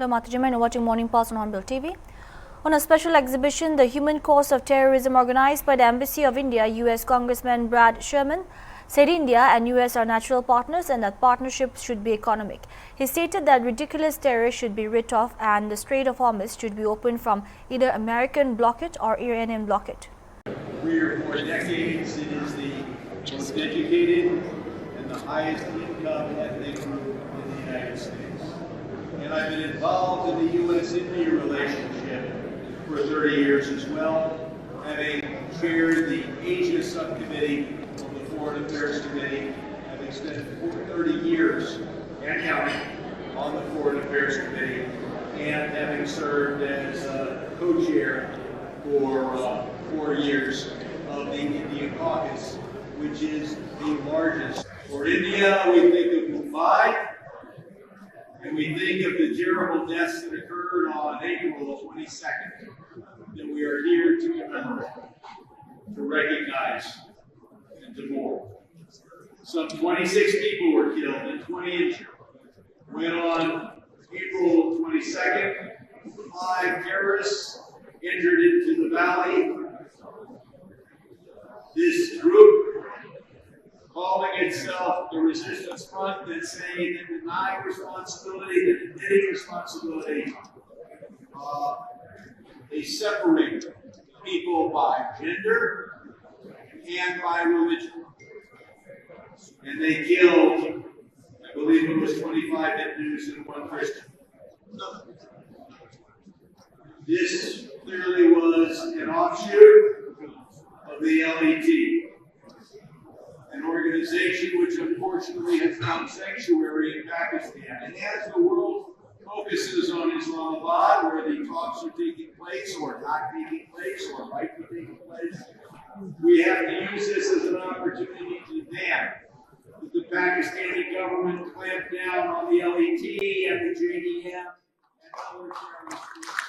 Hello, Mathaji, and you're watching Morning Pulse on Hornbill TV. On a special exhibition, The Human Cost of Terrorism, organized by the Embassy of India, US Congressman Brad Sherman said India and US are natural partners and that partnership should be economic. He stated that ridiculous terrorists should be writ off and the Strait of Hormuz should be opened from either American blockade or Iranian blockade. 3 or 4 decades, it is the most educated and the highest income ethnic group in the United States. And I've been involved in the US-India relationship for 30 years as well, having chaired the Asia Subcommittee of the Foreign Affairs Committee, having spent 30 years and counting on the Foreign Affairs Committee, and having served as co-chair for 4 years of the India Caucus, which is the largest. For India, we think of Mumbai, and we think of the terrible deaths that occurred on April 22nd, that we are here to remember, to recognize, and to mourn. Some 26 people were killed and 20 injured. When on April 22nd, 5 terrorists entered into the valley, this group, calling itself the Resistance Front, that saying that denying responsibility, that admitting responsibility, they separate people by gender and by religion. And they killed, I believe it was 25 Hindus and 1 Christian. This clearly was an offshoot of the LET, an organization which unfortunately has found sanctuary in Pakistan. And as the world focuses on Islamabad, where the talks are taking place or not taking place or might be taking place, we have to use this as an opportunity to demand that the Pakistani government clamp down on the LET and the JDM and other terrorist groups.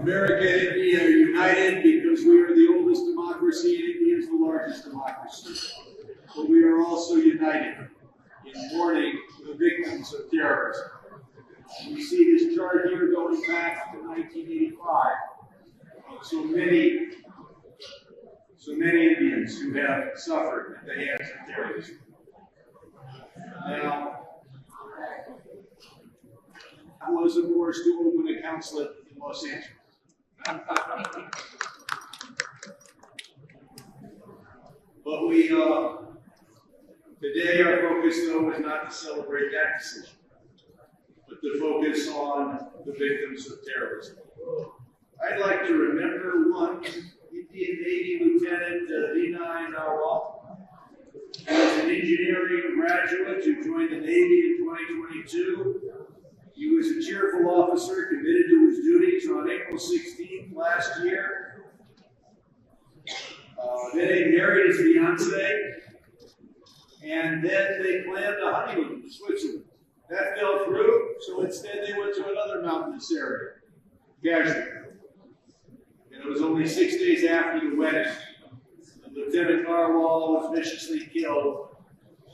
America and India are united because we are the oldest democracy and India is the largest democracy. But we are also united in mourning the victims of terrorism. We see this chart here going back to 1985. So many Indians who have suffered at the hands of terrorism. Now, I was, of course, to open a consulate in Los Angeles. But we, today our focus though is not to celebrate that decision, but to focus on the victims of terrorism. I'd like to remember one Indian Navy Lieutenant Vinay Narwal. He was an engineering graduate who joined the Navy in 2022. He was a cheerful officer committed to his duties on April 16th last year. Then he married his fiancée, and then they planned a honeymoon in Switzerland. That fell through, so instead they went to another mountainous area, Kashmir. And it was only 6 days after the wedding that Lieutenant Narwal was viciously killed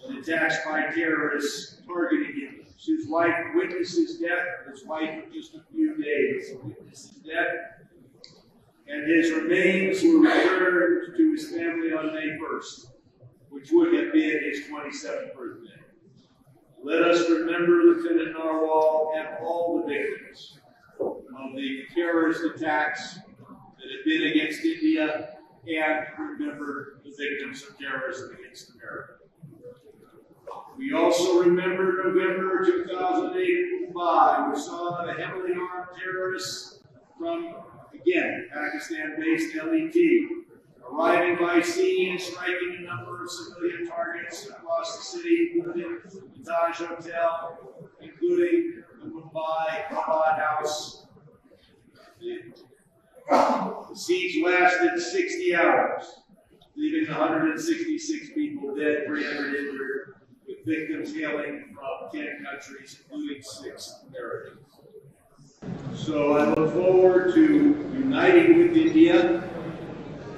in attacks by terrorists targeting him. His wife witnessed his death. His wife, for just a few days, witnessed his death. And his remains were returned to his family on May 1st, which would have been his 27th birthday. Let us remember Lieutenant Narwal and all the victims of the terrorist attacks that have been against India, and remember the victims of terrorism against America. We also remember November 2008 in Mumbai. We saw the heavily armed terrorists from, again, Pakistan-based LET, arriving by sea and striking a number of civilian targets across the city, including the Taj Hotel, including the Mumbai Chabad House. The siege lasted 60 hours, leaving 166 people dead, 300 injured, with victims hailing from 10 countries, including 6 Americans. So I look forward to uniting with India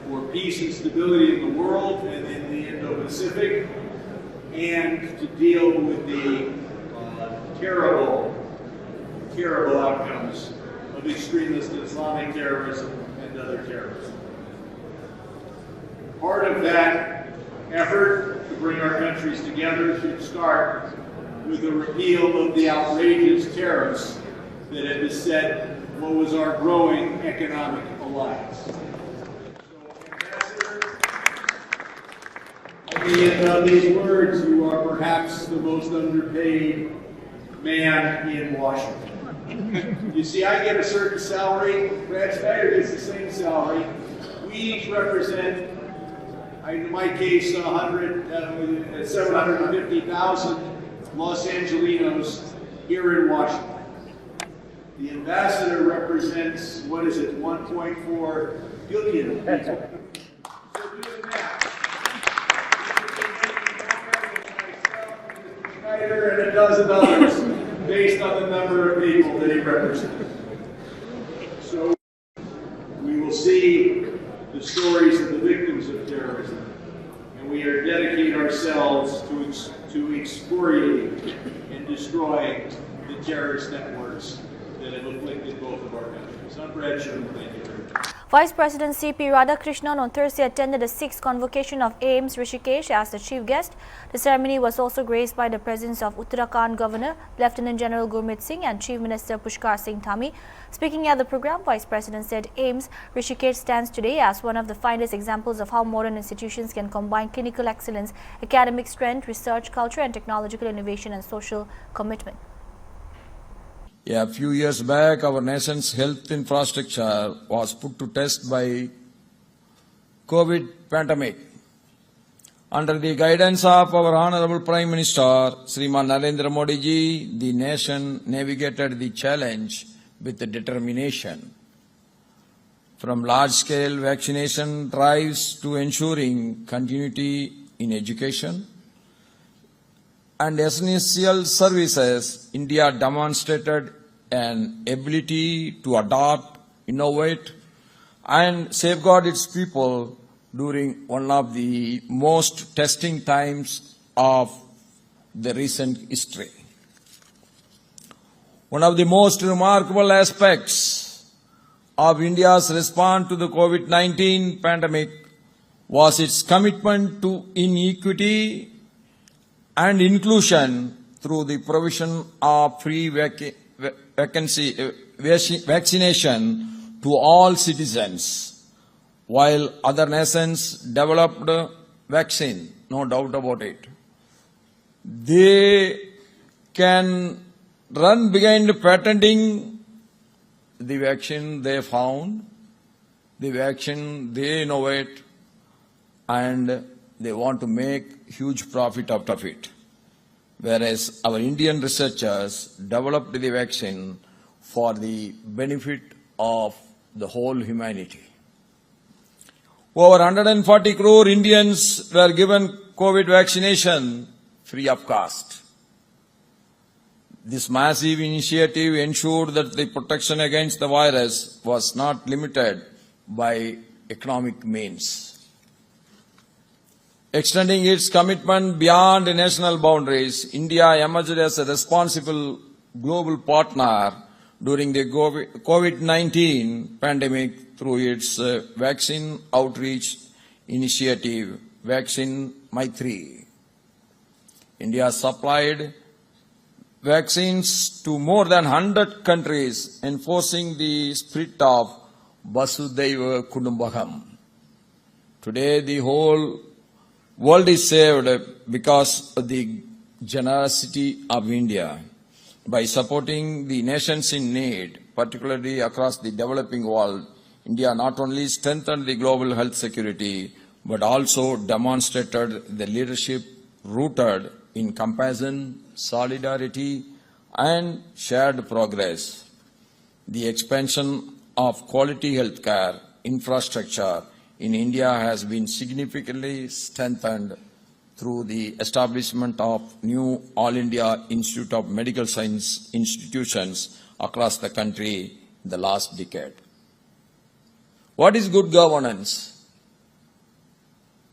for peace and stability in the world and in the Indo-Pacific, and to deal with the terrible outcomes of extremist Islamic terrorism and other terrorism. Part of that effort to bring our countries together should start with the repeal of the outrageous tariffs that have beset what was our growing economic alliance. In these words, you are perhaps the most underpaid man in Washington. You see, I get a certain salary, Brad Snyder gets the same salary. We each represent, in my case, 750,000 Los Angelinos here in Washington. The ambassador represents, 1.4 billion people. So do the math. And a dozen others based on the number of people that he represents. So we will see the stories of the victims of terrorism, and we are dedicating ourselves to excoriating and destroying the terrorist networks that have afflicted both of our countries. I'm Brad Sherman. Thank you very much. Vice President C.P. Radhakrishnan on Thursday attended the 6th convocation of AIMS Rishikesh as the chief guest. The ceremony was also graced by the presence of Uttarakhand Governor Lieutenant General Gurmeet Singh and Chief Minister Pushkar Singh Dhami. Speaking at the program, Vice President said AIMS Rishikesh stands today as one of the finest examples of how modern institutions can combine clinical excellence, academic strength, research, culture and technological innovation and social commitment. A few years back, our nation's health infrastructure was put to test by COVID pandemic. Under the guidance of our Honorable Prime Minister, Sriman Narendra Modi ji, the nation navigated the challenge with determination. From large-scale vaccination drives to ensuring continuity in education and essential services, India demonstrated an ability to adapt, innovate, and safeguard its people during one of the most testing times of the recent history. One of the most remarkable aspects of India's response to the COVID-19 pandemic was its commitment to inequity and inclusion through the provision of free vaccination to all citizens. While other nations developed vaccine, no doubt about it, they can run behind patenting the vaccine they found, the vaccine they innovate, and they want to make huge profit out of it. Whereas our Indian researchers developed the vaccine for the benefit of the whole humanity. Over 140 crore Indians were given COVID vaccination free of cost. This massive initiative ensured that the protection against the virus was not limited by economic means. Extending its commitment beyond national boundaries, India emerged as a responsible global partner during the COVID-19 pandemic through its vaccine outreach initiative, Vaccine Maitri. India supplied vaccines to more than 100 countries, enforcing the spirit of Vasudhaiva Kudumbakam. Today, the whole world is saved because of the generosity of India. By supporting the nations in need, particularly across the developing world, India not only strengthened the global health security, but also demonstrated the leadership rooted in compassion, solidarity, and shared progress. The expansion of quality healthcare infrastructure in India has been significantly strengthened through the establishment of new All India Institute of Medical Science institutions across the country in the last decade. What is good governance?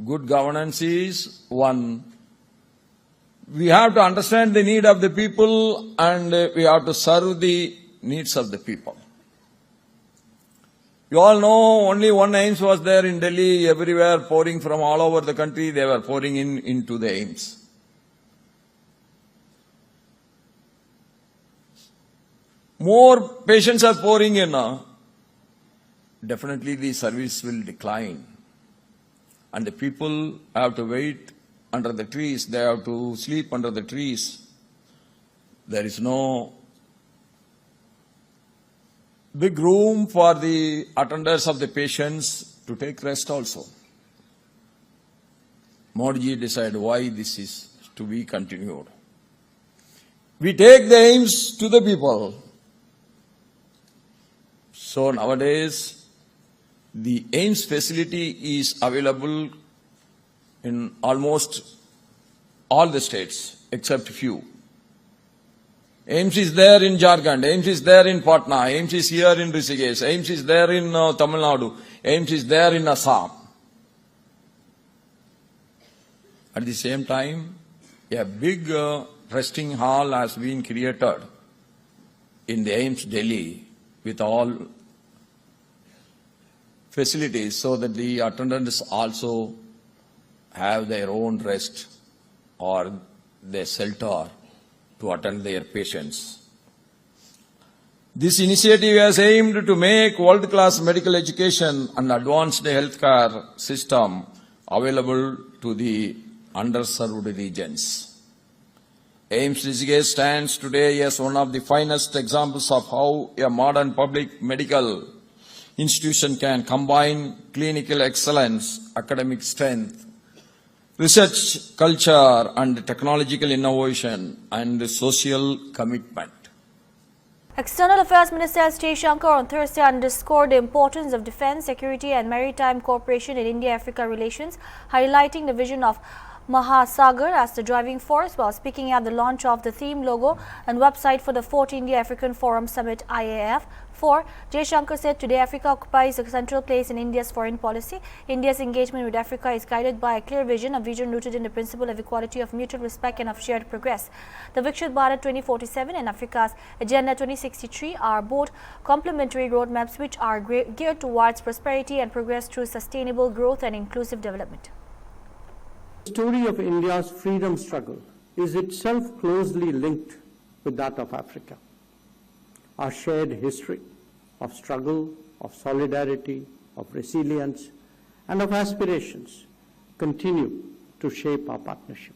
Good governance is, one, We have to understand the need of the people and we have to serve the needs of the people. You all know only one AIIMS was there in Delhi, everywhere pouring from all over the country, they were pouring into the AIIMS. More patients are pouring in, definitely the service will decline. And the people have to wait under the trees, they have to sleep under the trees. There is no big room for the attenders of the patients to take rest also. Modi decided why this is to be continued. We take the AIIMS to the people. So nowadays, the AIIMS facility is available in almost all the states except few. AIIMS is there in Jharkhand, AIIMS is there in Patna, AIIMS is here in Rishikesh, AIIMS is there in Tamil Nadu, AIIMS is there in Assam. At the same time, a big resting hall has been created in the AIIMS Delhi with all facilities so that the attendants also have their own rest or their shelter to attend their patients. This initiative is aimed to make world-class medical education and advanced healthcare system available to the underserved regions. AIIMS Rishikesh stands today as one of the finest examples of how a modern public medical institution can combine clinical excellence, academic strength, research culture and technological innovation and social commitment. External Affairs Minister S. Jaishankar on Thursday underscored the importance of defense, security and maritime cooperation in India-Africa relations, highlighting the vision of Mahasagar as the driving force while speaking at the launch of the theme logo and website for the 4th India-African Forum Summit IAF. 4. Jaishankar said today Africa occupies a central place in India's foreign policy. India's engagement with Africa is guided by a clear vision, a vision rooted in the principle of equality, of mutual respect and of shared progress. The Viksit Bharat 2047 and Africa's Agenda 2063 are both complementary roadmaps which are geared towards prosperity and progress through sustainable growth and inclusive development. The story of India's freedom struggle is itself closely linked with that of Africa. Our shared history of struggle, of solidarity, of resilience, and of aspirations continue to shape our partnership.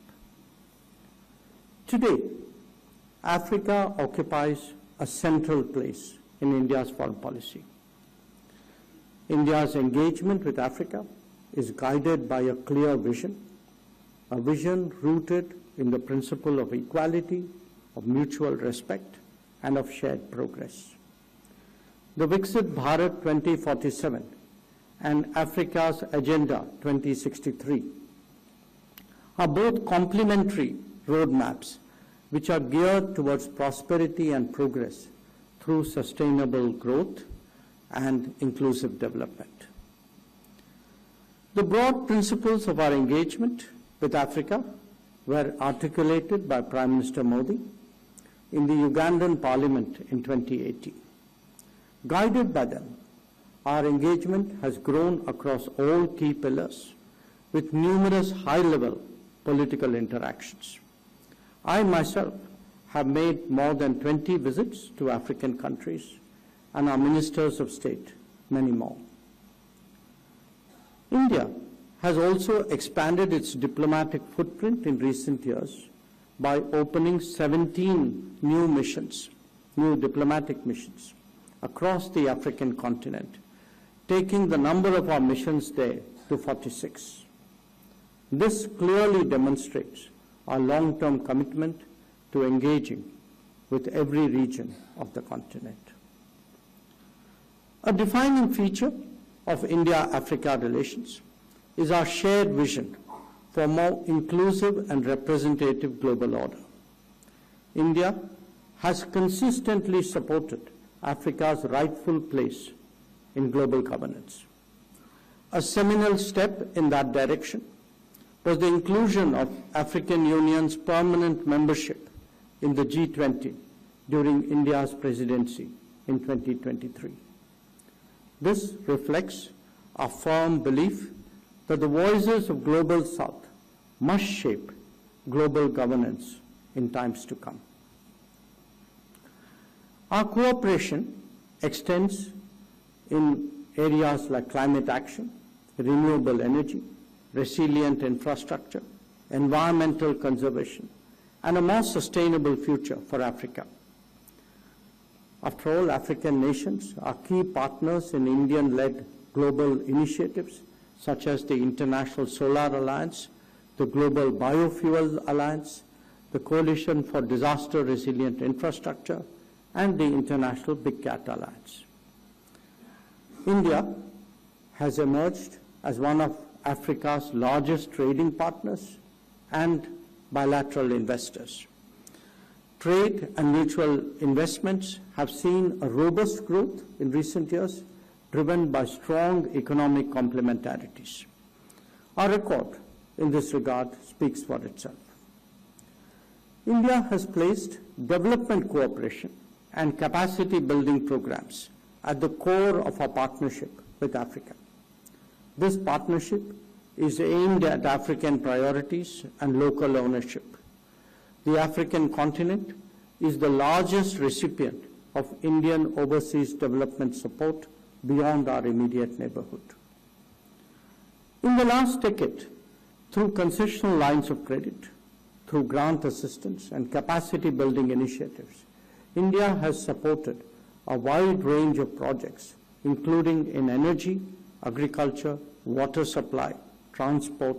Today, Africa occupies a central place in India's foreign policy. India's engagement with Africa is guided by a clear vision, a vision rooted in the principle of equality, of mutual respect, and of shared progress. The Viksit Bharat 2047 and Africa's Agenda 2063 are both complementary roadmaps which are geared towards prosperity and progress through sustainable growth and inclusive development. The broad principles of our engagement with Africa were articulated by Prime Minister Modi in the Ugandan Parliament in 2018. Guided by them, our engagement has grown across all key pillars with numerous high-level political interactions. I myself have made more than 20 visits to African countries and our ministers of state, many more. India has also expanded its diplomatic footprint in recent years by opening 17 new missions, new diplomatic missions across the African continent, taking the number of our missions there to 46. This clearly demonstrates our long-term commitment to engaging with every region of the continent. A defining feature of India-Africa relations is our shared vision for a more inclusive and representative global order. India has consistently supported Africa's rightful place in global governance. A seminal step in that direction was the inclusion of African Union's permanent membership in the G20 during India's presidency in 2023. This reflects our firm belief that the voices of Global South must shape global governance in times to come. Our cooperation extends in areas like climate action, renewable energy, resilient infrastructure, environmental conservation, and a more sustainable future for Africa. After all, African nations are key partners in Indian-led global initiatives such as the International Solar Alliance, the Global Biofuel Alliance, the Coalition for Disaster Resilient Infrastructure, and the International Big Cat Alliance. India has emerged as one of Africa's largest trading partners and bilateral investors. Trade and mutual investments have seen a robust growth in recent years, driven by strong economic complementarities. Our record in this regard speaks for itself. India has placed development cooperation and capacity building programs at the core of our partnership with Africa. This partnership is aimed at African priorities and local ownership. The African continent is the largest recipient of Indian overseas development support beyond our immediate neighborhood. In the last decade, through concessional lines of credit, through grant assistance and capacity building initiatives, India has supported a wide range of projects, including in energy, agriculture, water supply, transport,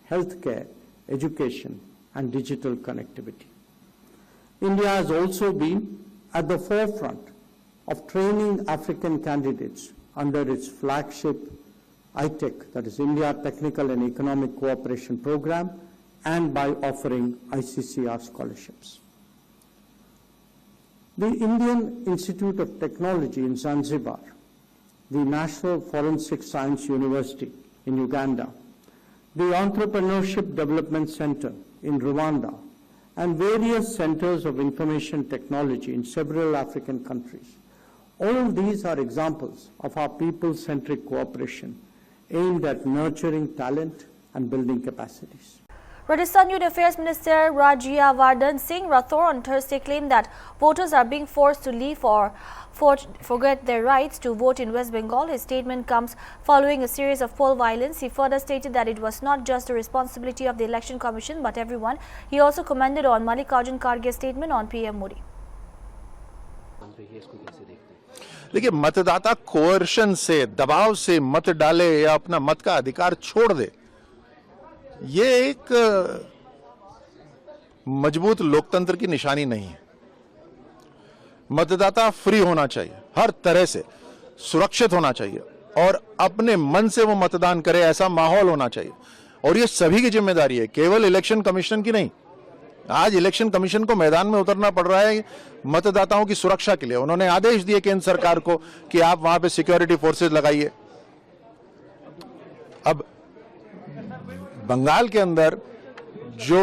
healthcare, education, and digital connectivity. India has also been at the forefront of training African candidates under its flagship ITEC, that is India Technical and Economic Cooperation Program, and by offering ICCR scholarships. The Indian Institute of Technology in Zanzibar, the National Forensic Science University in Uganda, the Entrepreneurship Development Center in Rwanda, and various centers of information technology in several African countries. All these are examples of our people-centric cooperation aimed at nurturing talent and building capacities. Rajasthan Youth Affairs Minister Rajyavardhan Singh Rathore on Thursday claimed that voters are being forced to leave or forget their rights to vote in West Bengal. His statement comes following a series of poll violence. He further stated that it was not just the responsibility of the Election Commission but everyone. He also commented on Mallikarjun Kharge's statement on PM Modi. देखिए, मतदाता कोerशन से, दबाव से मत डाले या अपना मत का अधिकार छोड़ दे, ये एक मजबूत लोकतंत्र की निशानी नहीं है। मतदाता फ्री होना चाहिए, हर तरह से सुरक्षित होना चाहिए और अपने मन से वो मतदान करे, ऐसा माहौल होना चाहिए। और ये सभी की जिम्मेदारी है, केवल इलेक्शन कमीशन की नहीं। आज इलेक्शन कमीशन को मैदान में उतरना पड़ रहा है मतदाताओं की सुरक्षा के लिए। उन्होंने आदेश दिए केंद्र सरकार को कि आप वहां पे सिक्योरिटी फोर्सेस लगाइए। अब बंगाल के अंदर जो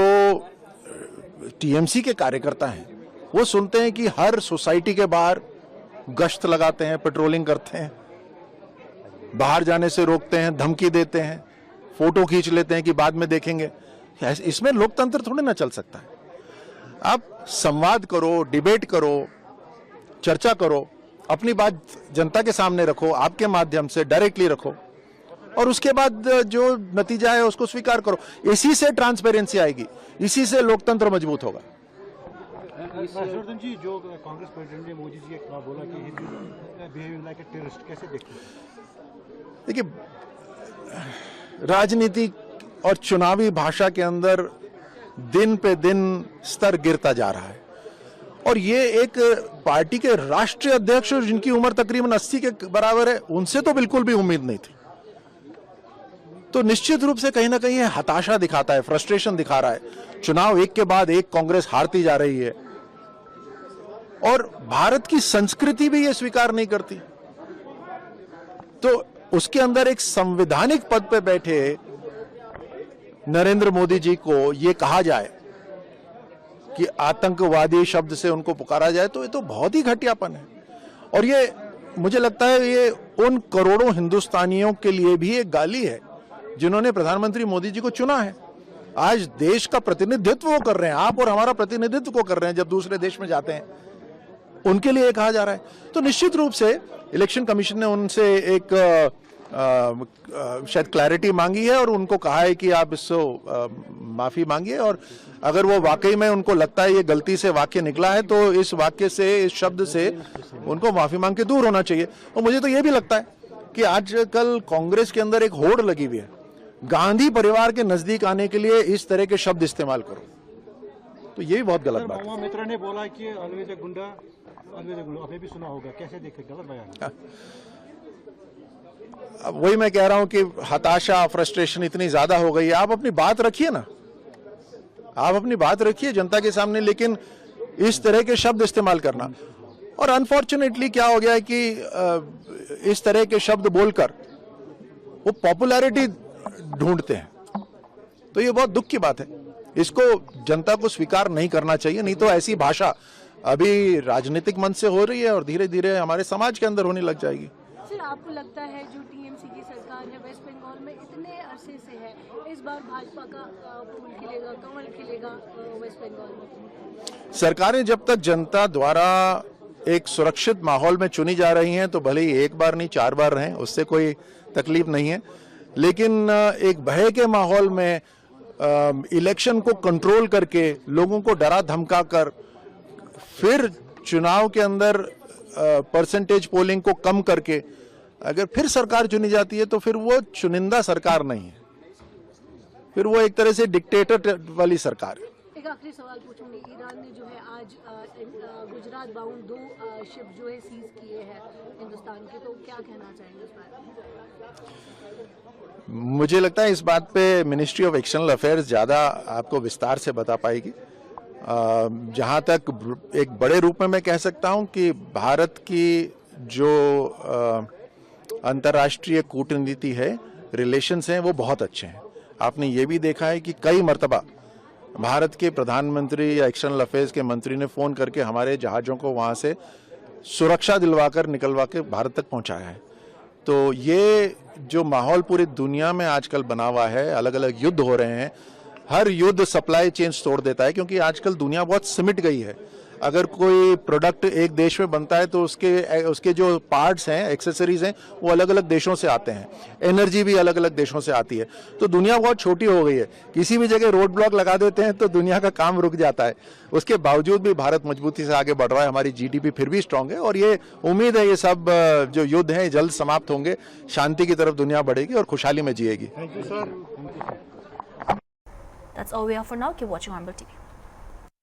टीएमसी के कार्यकर्ता हैं, वो सुनते हैं कि हर सोसाइटी के बाहर गश्त लगाते हैं, पेट्रोलिंग करते हैं, बाहर जाने से रोकते हैं, धमकी देते हैं, फोटो खींच लेते हैं कि बाद में देखेंगे। इसमें लोकतंत्र थोड़ी ना चल सकता है। आप संवाद करो, डिबेट करो, चर्चा करो, अपनी बात जनता के सामने रखो, आपके माध्यम से डायरेक्टली रखो और उसके बाद जो नतीजा है उसको स्वीकार करो। इसी से ट्रांसपेरेंसी आएगी, इसी से लोकतंत्र मजबूत होगा। हर्षवर्धन जी, जो कांग्रेस प्रेसिडेंट ने मोदी जी के बोला कि बिहेविंग लाइक अ टेररिस्ट, कैसे देखते हैं? देखिए, राजनीति और चुनावी भाषा के अंदर दिन पे दिन स्तर गिरता जा रहा है और ये एक पार्टी के राष्ट्रीय अध्यक्ष जिनकी उम्र तकरीबन 80 के बराबर है, उनसे तो बिल्कुल भी उम्मीद नहीं थी। तो निश्चित रूप से कहीं ना कहीं हताशा दिखाता है, फ्रस्ट्रेशन दिखा रहा है। चुनाव एक के बाद एक कांग्रेस हारती जा रही है और भारत की संस्कृति भी ये स्वीकार नहीं करती। तो उसके अंदर एक संवैधानिक पद पे बैठे नरेंद्र मोदी जी को ये कहा जाए कि आतंकवादी शब्द से उनको पुकारा जाए, तो ये तो बहुत ही घटियापन है। और ये मुझे लगता है ये उन करोड़ों हिंदुस्तानियों के लिए भी एक गाली है जिन्होंने प्रधानमंत्री मोदी जी को चुना है। आज देश का प्रतिनिधित्व वो कर रहे हैं, आप और हमारा प्रतिनिधित्व को कर रहे हैं जब दूसरे देश में जाते हैं, उनके लिए कहा जा रहा है। तो निश्चित रूप से इलेक्शन कमीशन ने उनसे एक शायद क्लैरिटी मांगी है और उनको कहा है कि आप इससे माफी मांगिए, और अगर वो वाकई में उनको लगता है ये गलती से वाक्य निकला है तो इस वाक्य से, इस शब्द से उनको माफी मांग के दूर होना चाहिए। और मुझे तो ये भी लगता है कि आजकल कांग्रेस के अंदर एक होड़ लगी हुई है, गांधी परिवार के नजदीक आने के लिए इस तरह के शब्द इस्तेमाल करो, तो ये भी बहुत गलत बात है। मित्र ने बोला कि अलविदा गुंडा, आपने भी सुना होगा, कैसे देखे गलत बयान? अब वही मैं कह रहा हूं कि हताशा, फ्रस्ट्रेशन इतनी ज्यादा हो गई है। आप अपनी बात रखिए ना, आप अपनी बात रखिए जनता के सामने, लेकिन इस तरह के शब्द इस्तेमाल करना, और अनफॉर्चुनेटली क्या हो गया है कि इस तरह के शब्द बोलकर वो पॉपुलैरिटी ढूंढते हैं, तो ये बहुत दुख की बात है। इसको जनता को स्वीकार नहीं करना चाहिए, नहीं तो ऐसी भाषा अभी राजनीतिक मंच से हो रही है और धीरे धीरे हमारे समाज के अंदर होने लग जाएगी। सर, आपको लगता है जो टीएमसी की सरकार है वेस्ट बंगाल में इतने अरसे से है, इस बार भाजपा का फूल खिलेगा, कमल खिलेगा वेस्ट बंगाल में? सरकारें जब तक जनता द्वारा एक सुरक्षित माहौल में चुनी जा रही हैं तो भले ही एक बार नहीं 4 बार रहें, उससे कोई तकलीफ नहीं है, लेकिन एक भय के माहौल में इलेक्शन को कंट्रोल करके, लोगों को डरा धमका कर, फिर चुनाव के अंदर परसेंटेज पोलिंग को कम करके अगर फिर सरकार चुनी जाती है तो फिर वो चुनिंदा सरकार नहीं है, फिर वो एक तरह से डिक्टेटर वाली सरकार है। एक आखिरी सवाल पूछूंगी, ईरान ने जो है आज गुजरात बाउंड 2 शिप जो है सीज किए हैं हिंदुस्तान के, तो क्या कहना चाहेंगे इस बारे में? मुझे लगता है इस बात पे मिनिस्ट्री ऑफ एक्सटर्नल अफेयर्स ज्यादा आपको विस्तार से बता पाएगी। जहां तक एक बड़े रूप में मैं कह सकता हूं कि भारत की जो अंतर्राष्ट्रीय कूटनीति है, रिलेशंस हैं, वो बहुत अच्छे हैं। आपने ये भी देखा है कि कई मर्तबा भारत के प्रधानमंत्री या एक्सटर्नल अफेयर्स के मंत्री ने फोन करके हमारे जहाजों को वहां से सुरक्षा दिलवाकर निकलवा के भारत तक पहुंचाया है। तो ये जो माहौल पूरी दुनिया में आजकल बना हुआ है, अलग अलग युद्ध हो रहे हैं, हर युद्ध सप्लाई चेन्स तोड़ देता है, क्योंकि आजकल दुनिया बहुत सिमट गई है। अगर कोई प्रोडक्ट एक देश में बनता है तो उसके जो पार्ट्स हैं, एक्सेसरीज हैं, वो अलग अलग देशों से आते हैं, एनर्जी भी अलग अलग देशों से आती है। तो दुनिया बहुत छोटी हो गई है, किसी भी जगह रोड ब्लॉक लगा देते हैं तो दुनिया का काम रुक जाता है। उसके बावजूद भी भारत मजबूती से आगे बढ़ रहा है, हमारी जीडीपी फिर भी स्ट्रांग है, और ये उम्मीद है ये सब जो युद्ध हैं जल्द समाप्त होंगे, शांति की तरफ दुनिया बढ़ेगी और खुशहाली में जिएगी। Thank you sir. That's all we have for now. Keep watching Hornbill TV.